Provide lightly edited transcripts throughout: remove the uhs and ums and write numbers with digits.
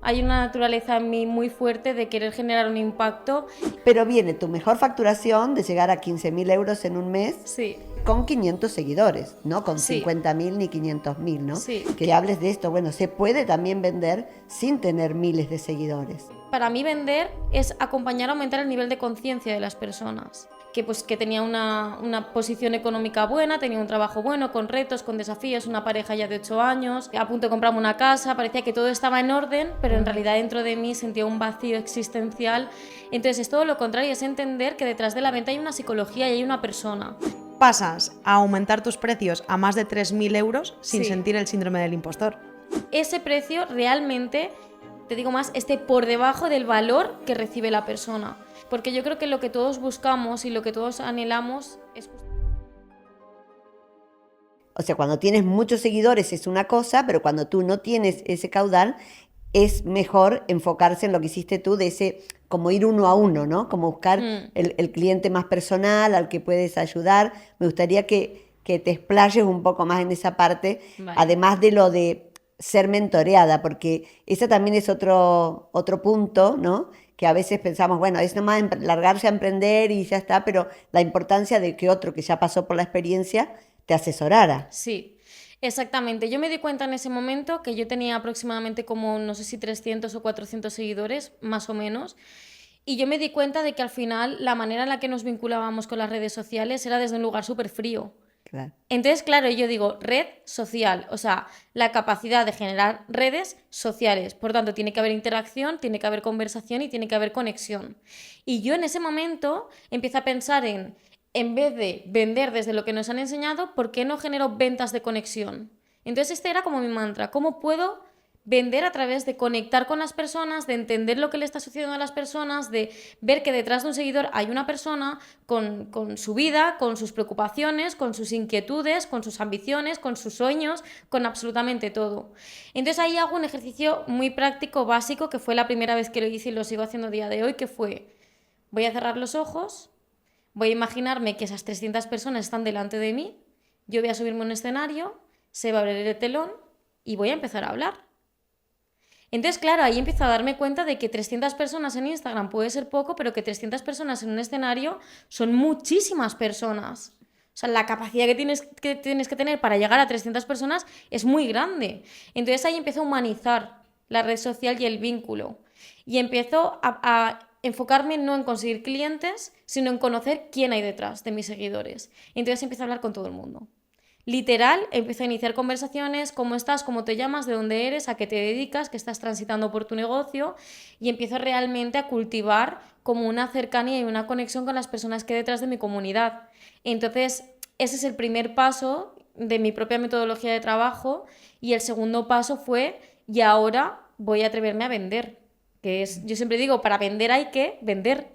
Hay una naturaleza en mí muy fuerte de querer generar un impacto. Pero viene tu mejor facturación de llegar a 15.000 euros en un mes Sí, con 500 seguidores, no con sí, 50.000 ni 500.000, ¿no? sí. Que hables de esto, bueno, se puede también vender sin tener miles de seguidores. Para mí vender es acompañar a aumentar el nivel de conciencia de las personas. Que tenía una posición económica buena, tenía un trabajo bueno, con retos, con desafíos, una pareja ya de 8 años, a punto de comprarme una casa, parecía que todo estaba en orden, pero en realidad dentro de mí sentía un vacío existencial. Entonces es todo lo contrario, es entender que detrás de la venta hay una psicología y hay una persona. Pasas a aumentar tus precios a más de 3.000 euros sin Sí. sentir el síndrome del impostor. Ese precio realmente, te digo más, esté por debajo del valor que recibe la persona. Porque yo creo que lo que todos buscamos y lo que todos anhelamos es... O sea, cuando tienes muchos seguidores es una cosa, pero cuando tú no tienes ese caudal, es mejor enfocarse en lo que hiciste tú de ese, como ir uno a uno, ¿no? Como buscar el cliente más personal, al que puedes ayudar. Me gustaría que te explayes un poco más en esa parte, Vale. además de lo de ser mentoreada, porque ese también es otro punto, ¿no? Que a veces pensamos, bueno, es nomás largarse a emprender y ya está, pero la importancia de que otro que ya pasó por la experiencia te asesorara. Sí, exactamente. Yo me di cuenta en ese momento que yo tenía aproximadamente como, no sé si 300 o 400 seguidores, más o menos. Y yo me di cuenta de que al final la manera en la que nos vinculábamos con las redes sociales era desde un lugar súper frío. Claro. Entonces, claro, yo digo red social, o sea, la capacidad de generar redes sociales. Por tanto, tiene que haber interacción, tiene que haber conversación y tiene que haber conexión. Y yo en ese momento empiezo a pensar en vez de vender desde lo que nos han enseñado, ¿por qué no genero ventas de conexión? Entonces, este era como mi mantra. ¿Cómo puedo vender a través de conectar con las personas, de entender lo que le está sucediendo a las personas, de ver que detrás de un seguidor hay una persona con su vida, con sus preocupaciones, con sus inquietudes, con sus ambiciones, con sus sueños, con absolutamente todo? Entonces ahí hago un ejercicio muy práctico, básico, que fue la primera vez que lo hice y lo sigo haciendo a día de hoy, que fue, voy a cerrar los ojos, voy a imaginarme que esas 300 personas están delante de mí, yo voy a subirme a un escenario, se va a abrir el telón y voy a empezar a hablar. Entonces, claro, ahí empiezo a darme cuenta de que 300 personas en Instagram puede ser poco, pero que 300 personas en un escenario son muchísimas personas. O sea, la capacidad que tienes que tener para llegar a 300 personas es muy grande. Entonces ahí empiezo a humanizar la red social y el vínculo. Y empiezo a enfocarme no en conseguir clientes, sino en conocer quién hay detrás de mis seguidores. Entonces empiezo a hablar con todo el mundo. Literal, empiezo a iniciar conversaciones, cómo estás, cómo te llamas, de dónde eres, a qué te dedicas, qué estás transitando por tu negocio, y empiezo realmente a cultivar como una cercanía y una conexión con las personas que hay detrás de mi comunidad. Entonces, ese es el primer paso de mi propia metodología de trabajo, y el segundo paso fue, y ahora voy a atreverme a vender, que es, yo siempre digo, para vender hay que vender.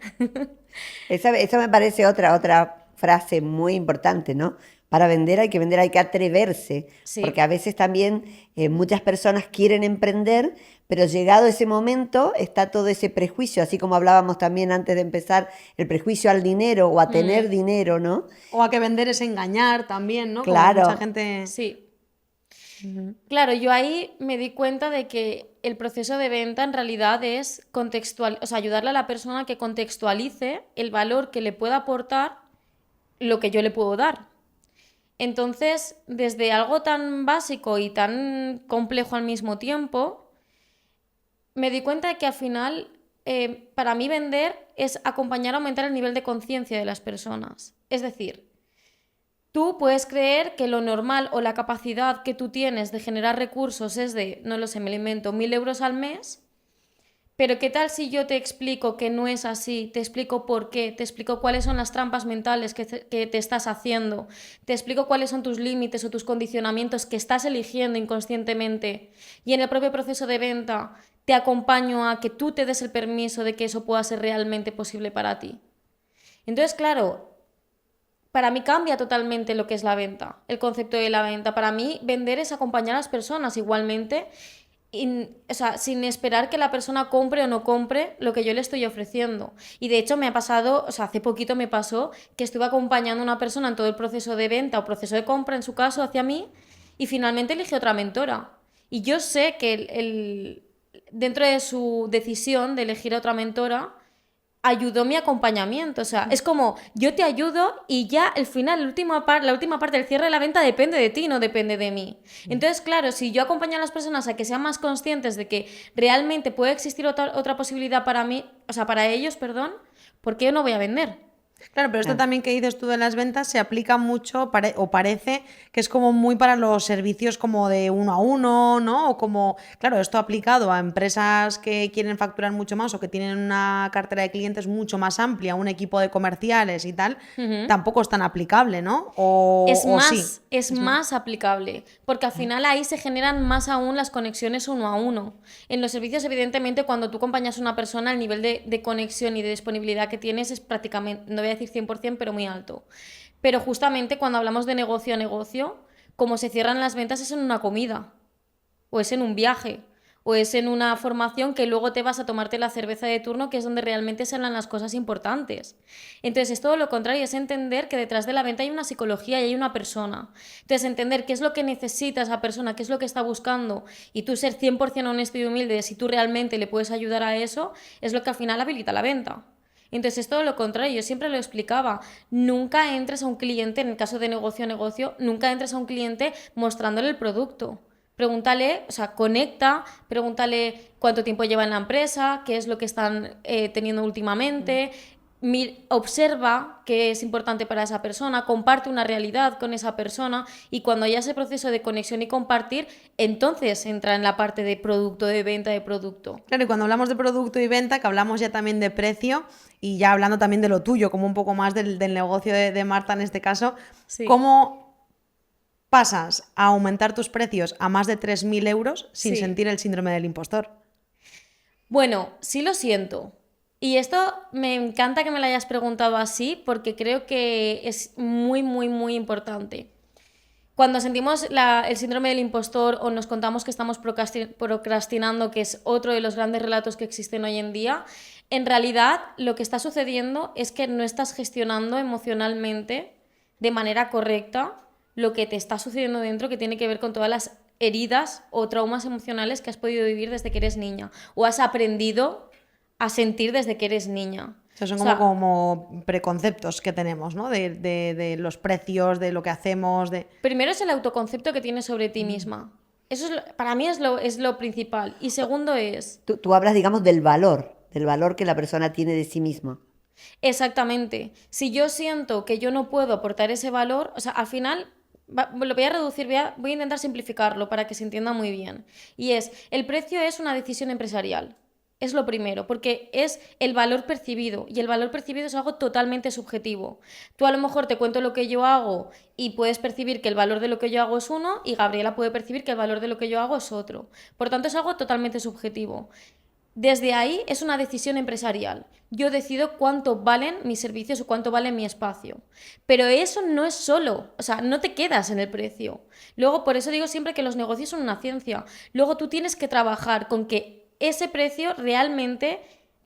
Esa me parece otra frase muy importante, ¿no? Para vender, hay que atreverse, Sí. porque a veces también muchas personas quieren emprender, pero llegado ese momento está todo ese prejuicio, así como hablábamos también antes de empezar, el prejuicio al dinero o a tener dinero, ¿no? O a que vender es engañar también, ¿no? Como Claro, mucha gente... Sí. Claro, yo ahí me di cuenta de que el proceso de venta en realidad es contextual, o sea, ayudarle a la persona a que contextualice el valor que le pueda aportar lo que yo le puedo dar. Entonces, desde algo tan básico y tan complejo al mismo tiempo, me di cuenta de que al final, para mí vender es acompañar a aumentar el nivel de conciencia de las personas. Es decir, tú puedes creer que lo normal o la capacidad que tú tienes de generar recursos es de, no lo sé, me lo invento, 1.000 euros al mes, pero ¿qué tal si yo te explico que no es así? Te explico por qué, te explico cuáles son las trampas mentales que te estás haciendo, te explico cuáles son tus límites o tus condicionamientos que estás eligiendo inconscientemente, y en el propio proceso de venta te acompaño a que tú te des el permiso de que eso pueda ser realmente posible para ti. Entonces, claro, para mí cambia totalmente lo que es la venta, el concepto de la venta. Para mí, vender es acompañar a las personas igualmente, o sea, sin esperar que la persona compre o no compre lo que yo le estoy ofreciendo. Y de hecho me ha pasado, o sea, hace poquito me pasó que estuve acompañando a una persona en todo el proceso de venta o proceso de compra, en su caso, hacia mí, y finalmente eligió otra mentora. Y yo sé que dentro de su decisión de elegir a otra mentora, ayudó mi acompañamiento. O sea, es como, yo te ayudo y ya al final, la última parte del cierre de la venta depende de ti, no depende de mí. Entonces, claro, si yo acompaño a las personas a que sean más conscientes de que realmente puede existir otra posibilidad para mí, o sea, para ellos, perdón, ¿por qué yo no voy a vender? Claro, pero esto también que dices tú de las ventas se aplica mucho, o parece que es como muy para los servicios como de uno a uno, ¿no? O como, claro, esto aplicado a empresas que quieren facturar mucho más o que tienen una cartera de clientes mucho más amplia, un equipo de comerciales y tal, tampoco es tan aplicable, ¿no? O sí. Es más aplicable, porque al final ahí se generan más aún las conexiones uno a uno. En los servicios, evidentemente, cuando tú acompañas a una persona, el nivel de conexión y de disponibilidad que tienes es prácticamente, no voy a decir 100%, pero muy alto. Pero justamente cuando hablamos de negocio a negocio, como se cierran las ventas es en una comida, o es en un viaje, o es en una formación que luego te vas a tomarte la cerveza de turno, que es donde realmente se hablan las cosas importantes. Entonces es todo lo contrario, es entender que detrás de la venta hay una psicología y hay una persona. Entonces entender qué es lo que necesita esa persona, qué es lo que está buscando, y tú ser 100% honesto y humilde de si tú realmente le puedes ayudar a eso, es lo que al final habilita la venta. Entonces es todo lo contrario, yo siempre lo explicaba, nunca entres a un cliente, en el caso de negocio a negocio, nunca entres a un cliente mostrándole el producto. Pregúntale, o sea, conecta, pregúntale cuánto tiempo lleva en la empresa, qué es lo que están teniendo últimamente, observa qué es importante para esa persona, comparte una realidad con esa persona, y cuando haya ese proceso de conexión y compartir, entonces entra en la parte de producto, de venta de producto. Claro, y cuando hablamos de producto y venta, que hablamos ya también de precio y ya hablando también de lo tuyo, como un poco más del negocio de Marta en este caso, Sí. ¿cómo pasas a aumentar tus precios a más de 3.000 euros sin Sí. sentir el síndrome del impostor? Bueno, sí lo siento. Y esto me encanta que me lo hayas preguntado así, porque creo que es muy, muy, muy importante. Cuando sentimos el síndrome del impostor o nos contamos que estamos procrastinando, que es otro de los grandes relatos que existen hoy en día, en realidad lo que está sucediendo es que no estás gestionando emocionalmente de manera correcta lo que te está sucediendo dentro, que tiene que ver con todas las heridas o traumas emocionales que has podido vivir desde que eres niña o has aprendido a sentir desde que eres niña. O sea, son O sea, como preconceptos que tenemos, ¿no? De los precios, de lo que hacemos, de... primero es el autoconcepto que tienes sobre ti misma. Eso para mí es lo principal. Y segundo es, Tú hablas, digamos, del valor que la persona tiene de sí misma. exactamente, si yo siento que yo no puedo aportar ese valor, o sea, al final lo voy a reducir, voy a intentar simplificarlo para que se entienda muy bien. Y el precio es una decisión empresarial. Es lo primero, porque es el valor percibido, y el valor percibido es algo totalmente subjetivo. Tú a lo mejor te cuento lo que yo hago y puedes percibir que el valor de lo que yo hago es uno, y Gabriela puede percibir que el valor de lo que yo hago es otro. Por tanto, es algo totalmente subjetivo. Desde ahí es una decisión empresarial. Yo decido cuánto valen mis servicios o cuánto vale mi espacio. Pero eso no es solo, o sea, no te quedas en el precio. Luego, por eso digo siempre que los negocios son una ciencia. Luego tú tienes que trabajar con que ese precio realmente,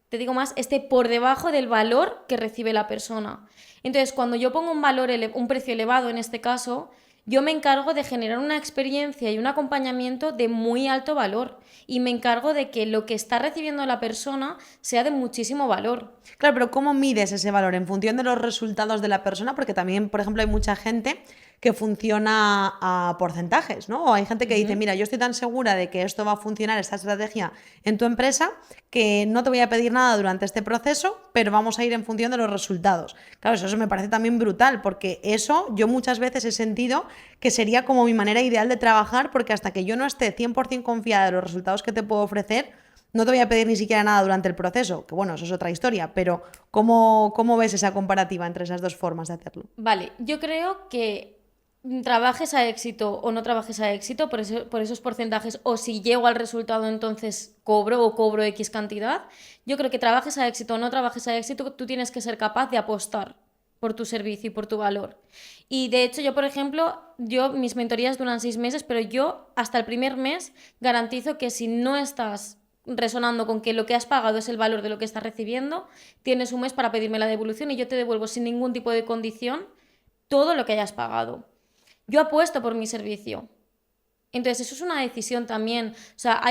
te digo más, esté por debajo del valor que recibe la persona. Entonces, cuando yo pongo un precio elevado en este caso, yo me encargo de generar una experiencia y un acompañamiento de muy alto valor, y me encargo de que lo que está recibiendo la persona sea de muchísimo valor. Claro, pero ¿cómo mides ese valor? ¿En función de los resultados de la persona? Porque también, por ejemplo, hay mucha gente que funciona a porcentajes, ¿no? O hay gente que dice, mira, yo estoy tan segura de que esto va a funcionar, esta estrategia en tu empresa, que no te voy a pedir nada durante este proceso, pero vamos a ir en función de los resultados. Claro, eso me parece también brutal, porque eso yo muchas veces he sentido que sería como mi manera ideal de trabajar, porque hasta que yo no esté 100% confiada de los resultados que te puedo ofrecer, no te voy a pedir ni siquiera nada durante el proceso, que bueno, eso es otra historia, pero ¿cómo ves esa comparativa entre esas dos formas de hacerlo? Vale, yo creo que trabajes a éxito o no trabajes a éxito por esos porcentajes, o si llego al resultado entonces cobro X cantidad. Yo creo que trabajes a éxito o no trabajes a éxito, tú tienes que ser capaz de apostar por tu servicio y por tu valor. Y de hecho yo, por ejemplo, mis mentorías duran 6 meses, pero yo hasta el primer mes garantizo que si no estás resonando con que lo que has pagado es el valor de lo que estás recibiendo, tienes un mes para pedirme la devolución y yo te devuelvo sin ningún tipo de condición todo lo que hayas pagado. Yo apuesto por mi servicio. Entonces eso es una decisión también. O sea,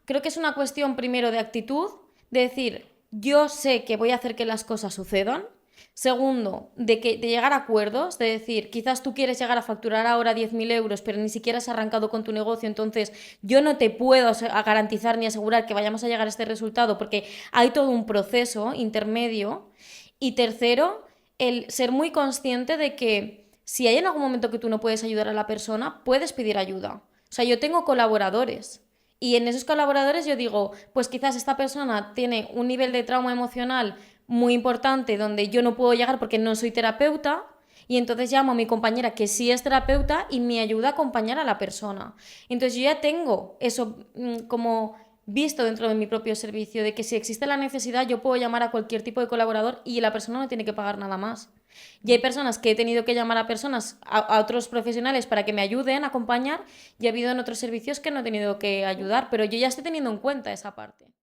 creo que es una cuestión primero de actitud, de decir, yo sé que voy a hacer que las cosas sucedan. Segundo, de llegar a acuerdos, de decir, quizás tú quieres llegar a facturar ahora 10.000 euros, pero ni siquiera has arrancado con tu negocio, entonces yo no te puedo garantizar ni asegurar que vayamos a llegar a este resultado porque hay todo un proceso intermedio. Y tercero, el ser muy consciente de que si hay en algún momento que tú no puedes ayudar a la persona, puedes pedir ayuda. O sea, yo tengo colaboradores. Y en esos colaboradores yo digo, pues quizás esta persona tiene un nivel de trauma emocional muy importante donde yo no puedo llegar porque no soy terapeuta y entonces llamo a mi compañera que sí es terapeuta y me ayuda a acompañar a la persona. Entonces yo ya tengo eso como visto dentro de mi propio servicio, de que si existe la necesidad yo puedo llamar a cualquier tipo de colaborador y la persona no tiene que pagar nada más. Y hay personas que he tenido que llamar a personas, a otros profesionales para que me ayuden a acompañar y ha habido en otros servicios que no he tenido que ayudar, pero yo ya estoy teniendo en cuenta esa parte.